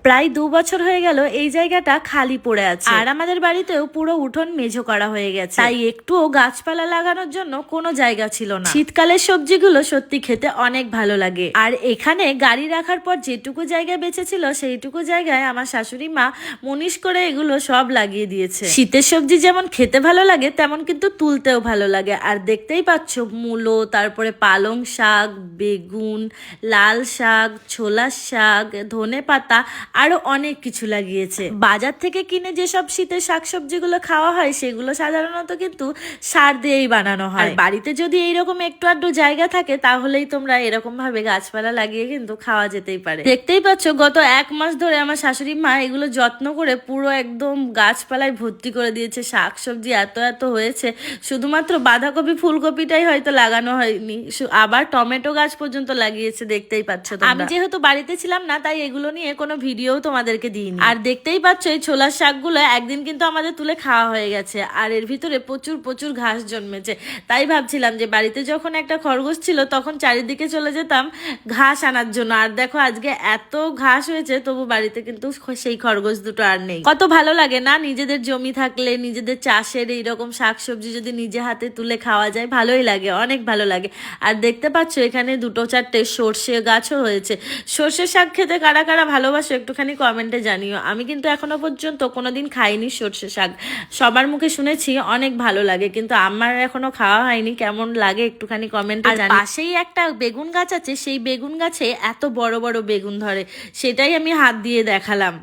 প্রায় 2 বছর হয়ে গেল এই জায়গাটা খালি পড়ে আছে, আর আমাদের বাড়িতেও পুরো উঠোন মেঝো করা হয়ে গেছে, তাই একটুও গাছপালা লাগানোর জন্য কোনো জায়গা ছিল না। শীতকালের সবজিগুলো সত্যি খেতে অনেক ভালো লাগে, আর এখানে গাড়ি রাখার পর যেটুকু জায়গা বেঁচেছিল সেইটুকু জায়গায় আমার শাশুড়ি মা মনিশ করে এগুলো সব লাগিয়ে দিয়েছে। শীতের সবজি যেমন খেতে ভালো লাগে তেমন কিন্তু তুলতেও ভালো লাগে। আর দেখতেই পাচ্ছ মূলো, তারপরে পালং শাক, বেগুন, লাল শাক, ছোলার শাক, ধনেপাতা, আরো অনেক কিছু লাগিয়েছে। বাজার থেকে কিনে যেসব শীতের শাকসবজিগুলো খাওয়া হয় সেগুলো সাধারণত কিন্তু সার দিয়েই বানানো হয়। বাড়িতে যদি এইরকম একটু আধটু জায়গা থাকে তাহলেই তোমরা এরকম ভাবে গাছপালা লাগিয়ে কিন্তু খাওয়া যেতেই পারে। দেখতেই পাচ্ছ গত 1 মাস ধরে আমার শাশুড়ি মা এগুলো যত্ন করে পুরো একদম গাছপালায় ভর্তি করে দিয়েছে। শাকসবজি এত এত হয়েছে, শুধুমাত্র বাঁধাকপি ফুলকপিটাই হয়তো লাগানো হয়নি, আবার টমেটো গাছ পর্যন্ত লাগিয়েছে। দেখতেই পাচ্ছ তোমরা। আমি যেহেতু বাড়িতে ছিলাম না তাই এগুলো নিয়ে কোনো ভিডিও তোমাদেরকে দিইনি। আর দেখতেই পাচ্ছ এই ছোলার শাকগুলো একদিন কিন্তু আমাদের তুলে খাওয়া হয়ে গেছে, আর এর ভিতরে প্রচুর প্রচুর ঘাস জন্মেছে। তাই ভাবছিলাম যে বাড়িতে যখন একটা খরগোশ ছিল তখন চারিদিকে চলে যেতাম ঘাস আনার জন্য, আর দেখো আজকে এত ঘাস হয়েছে তবু বাড়িতে কিন্তু সেই খরগোশ দুটো আর নেই। কত ভালো লাগে না নিজেদের জমি থাকলে, নিজেদের চাষের এইরকম শাকসবজি যদি নিজে হাতে তুলে খাওয়া যায়, ভালোই লাগে, অনেক ভালো লাগে। আর দেখতে পাচ্ছ এখানে 2-4টে সর্ষে গাছও হয়েছে। সর্ষে শাক খেতে কারা কারা ভালোবাসো একটুখানি কমেন্টে জানিও। আমি কিন্তু এখনো পর্যন্ত কোনোদিন খাইনি সর্ষে শাক, সবার মুখে শুনেছি অনেক ভালো লাগে, কিন্তু আমার এখনো খাওয়া হয়নি। কেমন লাগে একটুখানি কমেন্টে জানিও। পাশেই একটা বেগুন গাছ আছে, সেই বেগুন গাছে এত বড় বড় বেগুন ধরে, সেটাই আমি হাত দিয়ে দেখালাম।